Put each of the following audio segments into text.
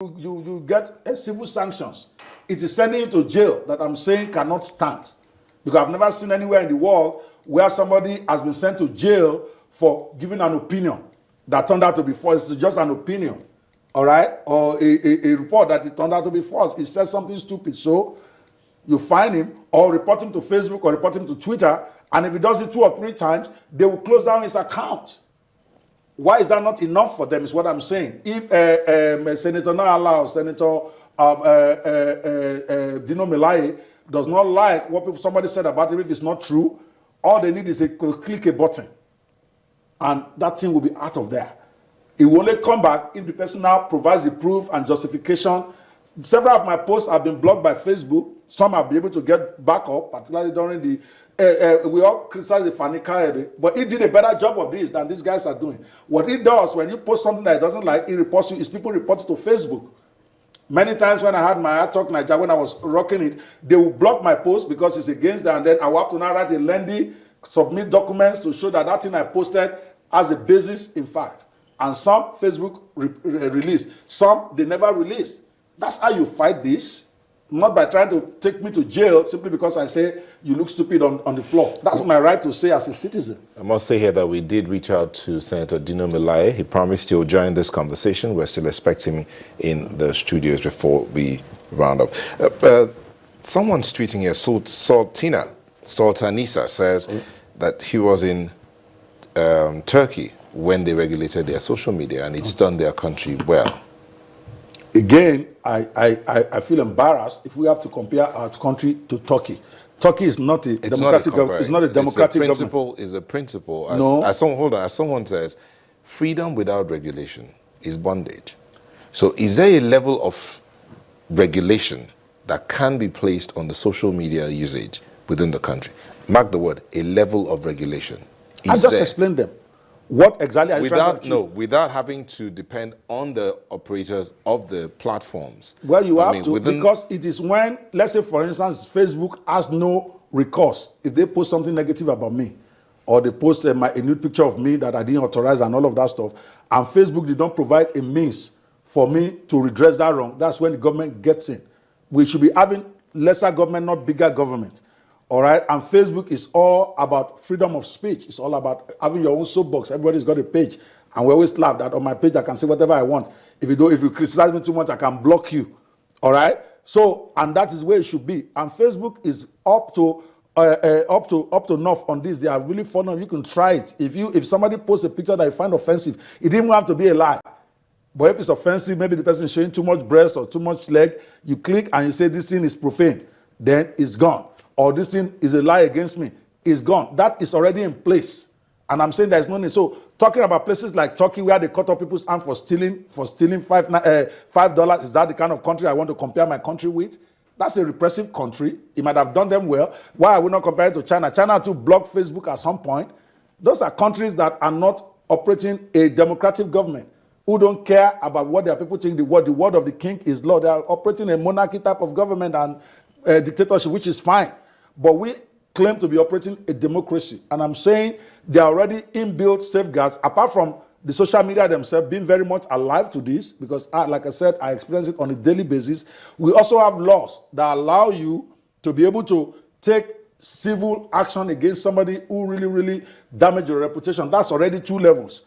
you get civil sanctions. It is sending you to jail that I'm saying cannot stand. Because I've never seen anywhere in the world where somebody has been sent to jail for giving an opinion that turned out to be false. It's just an opinion, all right? Or a report that it turned out to be false. He said something stupid. So you find him or report him to Facebook or report him to Twitter, and if he does it 2 or 3 times, they will close down his account. Why is that not enough for them is what I'm saying. If Senator Nala or Senator Dino Melaye does not like what somebody said about him, if it's not true, all they need is a click a button, and that thing will be out of there. It will only come back if the person now provides the proof and justification. Several of my posts have been blocked by Facebook. Some have been able to get back up, particularly during the we all criticize the Fani Kayode, but he did a better job of this than these guys are doing. What he does when you post something that he doesn't like, he reports you, is people report it to Facebook. Many times when I had my Talk Nigeria, when I was rocking it, they will block my post because it's against them, and then I will have to now write a lengthy, submit documents to show that that thing I posted has a basis in fact. And some Facebook release, some they never release. That's how you fight this. Not by trying to take me to jail simply because I say you look stupid on the floor. That's my right to say as a citizen. I must say here that we did reach out to Senator Dino Melaye. He promised he'll join this conversation. We're still expecting him in the studios before we round up. Someone's tweeting here, Sultanisa says that he was in Turkey when they regulated their social media, and it's done their country well. Again, I feel embarrassed if we have to compare our country to Turkey. Turkey is not a democratic government. It's not a democratic government. It's a principle. No. As someone says, freedom without regulation is bondage. So is there a level of regulation that can be placed on the social media usage within the country? Mark the word, a level of regulation. I just explained them. What exactly are you trying to achieve? No, without having to depend on the operators of the platforms. Well, you have to, because it is when, let's say, for instance, Facebook has no recourse. If they post something negative about me, or they post a nude picture of me that I didn't authorize and all of that stuff, and Facebook did not provide a means for me to redress that wrong, that's when the government gets in. We should be having lesser government, not bigger government. All right, and Facebook is all about freedom of speech. It's all about having your own soapbox. Everybody's got a page, and we always laugh that on my page I can say whatever I want. If you criticize me too much, I can block you. All right, so and that is where it should be. And Facebook is up to enough on this. They are really fun of. You can try it. If somebody posts a picture that you find offensive, it didn't have to be a lie. But if it's offensive, maybe the person is showing too much breast or too much leg, you click and you say this thing is profane, then it's gone. Or this thing is a lie against me, is gone. That is already in place. And I'm saying there's no need. So talking about places like Turkey where they cut off people's hand for stealing $5, is that the kind of country I want to compare my country with? That's a repressive country. It might have done them well. Why are we not comparing it to China? China too blocked Facebook at some point. Those are countries that are not operating a democratic government, who don't care about what their people think. The word of the king is law. They are operating a monarchy type of government and dictatorship, which is fine. But we claim to be operating a democracy. And I'm saying there are already inbuilt safeguards, apart from the social media themselves being very much alive to this, because like I said, I experience it on a daily basis. We also have laws that allow you to be able to take civil action against somebody who really damage your reputation. That's already 2 levels.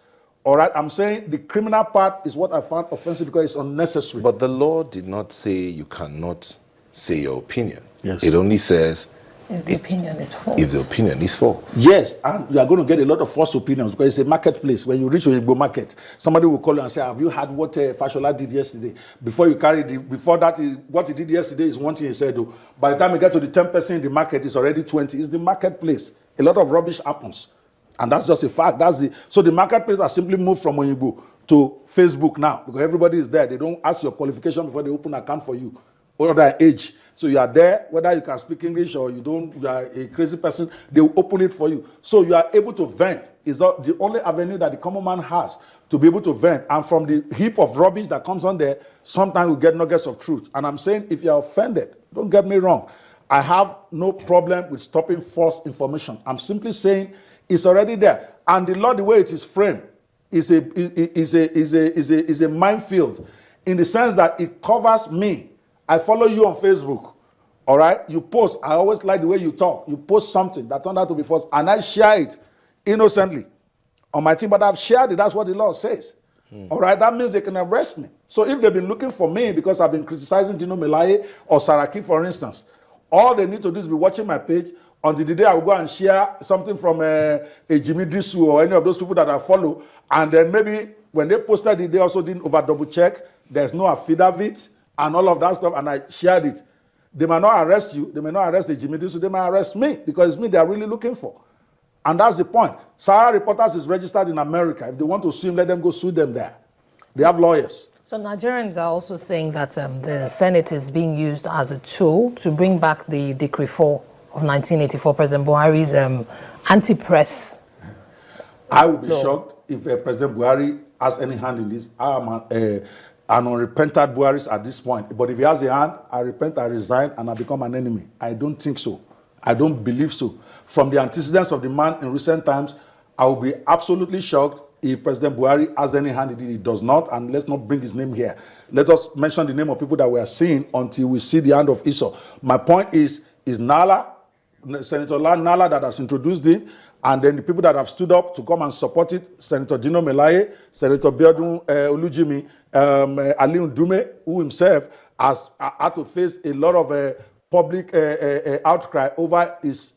All right, I'm saying the criminal part is what I found offensive because it's unnecessary. But the law did not say you cannot say your opinion. Yes. It only says if the opinion is false. If the opinion is false. Yes, and you are going to get a lot of false opinions because it's a marketplace. When you reach Oyigbo market, somebody will call you and say, have you heard what Fashola did yesterday? Before that, what he did yesterday is one thing he said. Though. By the time you get to the 10% in the market, it's already 20. It's the marketplace. A lot of rubbish happens. And that's just a fact. So the marketplace has simply moved from Oyigbo to Facebook now because everybody is there. They don't ask your qualification before they open an account for you or their age. So you are there, whether you can speak English or you are a crazy person, they will open it for you. So you are able to vent. It's the only avenue that the common man has to be able to vent. And from the heap of rubbish that comes on there, sometimes we get nuggets of truth. And I'm saying if you are offended, don't get me wrong. I have no problem with stopping false information. I'm simply saying it's already there. And the law, the way it is framed, is a minefield. in the sense that it covers me. I follow you on Facebook. All right? You post. I always like the way you talk. You post something that turned out to be false, and I share it innocently on my team, but I've shared it. That's what the law says. All right? That means they can arrest me. So if they've been looking for me because I've been criticizing Dino Melaye or Saraki, for instance, all they need to do is be watching my page until the day I will go and share something from a Jimmy Disu or any of those people that I follow, and then maybe when they posted it, they also didn't over double check. There's no affidavit and all of that stuff, and I shared it. They might not arrest you. They may not arrest the Jimmy Disu. They might arrest me because it's me they are really looking for. And that's the point. Sahara Reporters is registered in America. If they want to sue him, let them go sue them there. They have lawyers. So Nigerians are also saying that the Senate is being used as a tool to bring back the Decree 4 of 1984, President Buhari's anti-press. I would be shocked if President Buhari has any hand in this. I am an unrepentant Buharis at this point. But if he has a hand, I repent, I resign, and I become an enemy. I don't think so. I don't believe so. From the antecedents of the man in recent times, I will be absolutely shocked if President Buhari has any hand in it. He does not, and let's not bring his name here. Let us mention the name of people that we are seeing until we see the hand of Esau. My point is Nala, Senator Nala that has introduced it, and then the people that have stood up to come and support it, Senator Dino Melaye, Senator Biodun Olujimi, Aliun Dume, who himself has had to face a lot of public outcry over his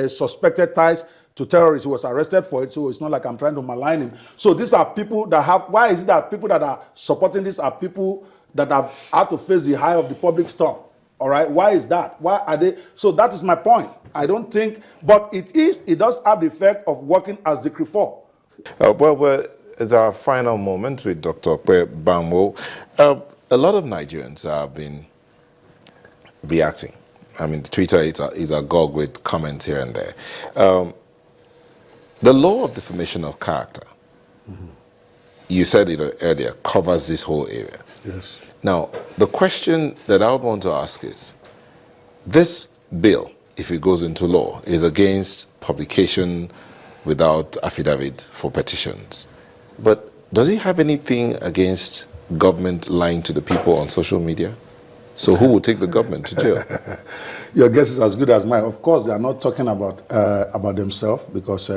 suspected ties to terrorists. He was arrested for it, so it's not like I'm trying to malign him. So these are people that have, why is it that people that are supporting this are people that have had to face the eye of the public storm? All right, why is that? Why are they? So that is my point. I don't think, but it does have the effect of working as Decree 4. It's our final moment with Dr. Okpe Bamwo. A lot of Nigerians have been reacting. I mean, Twitter is agog with comments here and there. The law of defamation of character, you said it earlier, covers this whole area. Yes. Now, the question that I would want to ask is, this bill, if it goes into law, is against publication without affidavit for petitions. But does it have anything against government lying to the people on social media? So who will take the government to jail? Your guess is as good as mine. Of course, they are not talking about themselves because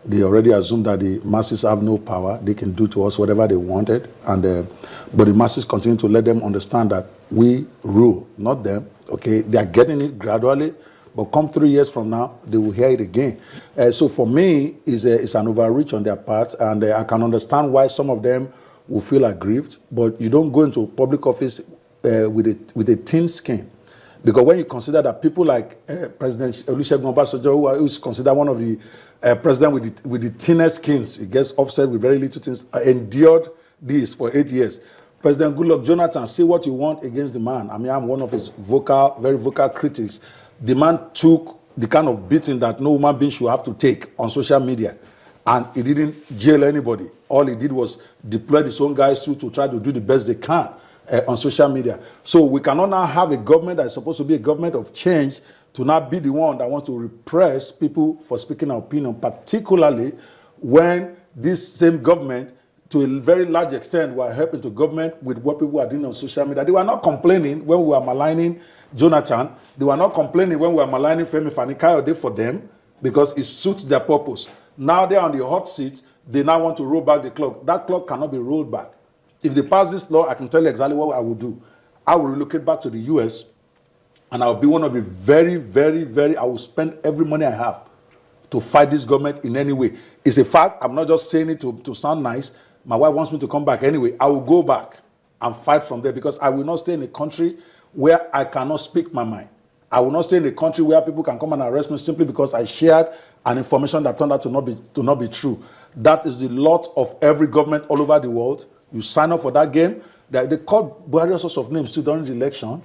they already assume that the masses have no power. They can do to us whatever they wanted. But the masses continue to let them understand that we rule, not them. Okay, they are getting it gradually. But come 3 years from now, they will hear it again. So for me, it's an overreach on their part. And I can understand why some of them will feel aggrieved. But you don't go into public office with a thin skin. Because when you consider that people like President Olusegun Obasanjo, who is considered one of the presidents with the thinnest skins, he gets upset with very little things, endured this for 8 years. President Goodluck Jonathan, say what you want against the man. I mean, I'm one of his very vocal critics. The man took the kind of beating that no human being should have to take on social media. And he didn't jail anybody. All he did was deploy his own guys to try to do the best they can on social media. So we cannot now have a government that is supposed to be a government of change to not be the one that wants to repress people for speaking their opinion, particularly when this same government, to a very large extent, were helping to government with what people are doing on social media. They were not complaining when we were maligning Jonathan. They were not complaining when we were maligning Femi Fani-Kayode for them because it suits their purpose. Now they're on the hot seat. They now want to roll back the clock. That clock cannot be rolled back. If they pass this law, I can tell you exactly what I will do. I will relocate back to the US, and I will be one of the I will spend every money I have to fight this government in any way. It's a fact. I'm not just saying it to sound nice. My wife wants me to come back anyway. I will go back and fight from there because I will not stay in a country where I cannot speak my mind. I will not stay in a country where people can come and arrest me simply because I shared an information that turned out to not be true. That is the lot of every government all over the world. You sign up for that game. They called various sorts of names too during the election.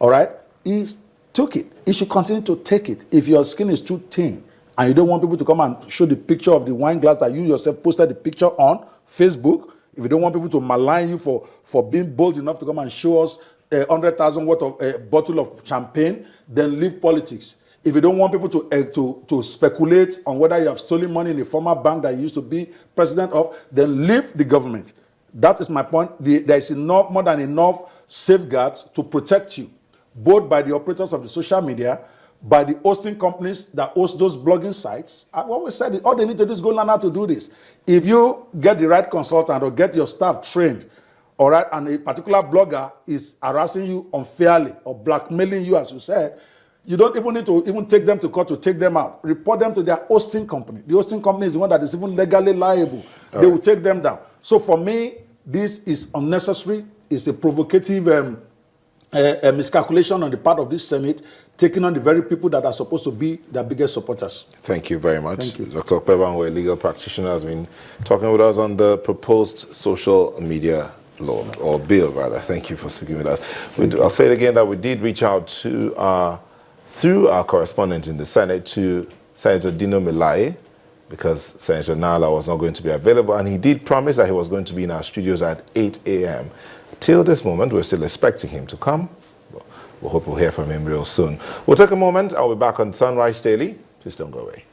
All right? He took it. He should continue to take it. If your skin is too thin and you don't want people to come and show the picture of the wine glass that you yourself posted the picture on Facebook, if you don't want people to malign you for being bold enough to come and show us 100,000 worth of a bottle of champagne, then leave politics. If you don't want people to speculate on whether you have stolen money in a former bank that you used to be president of, then leave the government. That is my point. There is enough, more than enough safeguards to protect you, both by the operators of the social media, by the hosting companies that host those blogging sites. I've always said it, all they need to do is go learn how to do this. If you get the right consultant or get your staff trained, all right, and a particular blogger is harassing you unfairly or blackmailing you, as you said, you don't even need to even take them to court to take them out. Report them to their hosting company. The hosting company is the one that is even legally liable. They will take them down. So for me, this is unnecessary. It's a provocative miscalculation on the part of this Senate, taking on the very people that are supposed to be their biggest supporters. Thank you very much. Thank you. Dr. Okpebanwo, a legal practitioner, has been talking with us on the proposed social media law, or bill rather. Thank you for speaking with us. I'll say it again that we did reach out to through our correspondent in the Senate to Senator Dino Melaye, because Senator Nala was not going to be available, and he did promise that he was going to be in our studios at 8 a.m. Till this moment, we're still expecting him to come. We hope we'll hear from him real soon. We'll take a moment. I'll be back on Sunrise Daily. Please don't go away.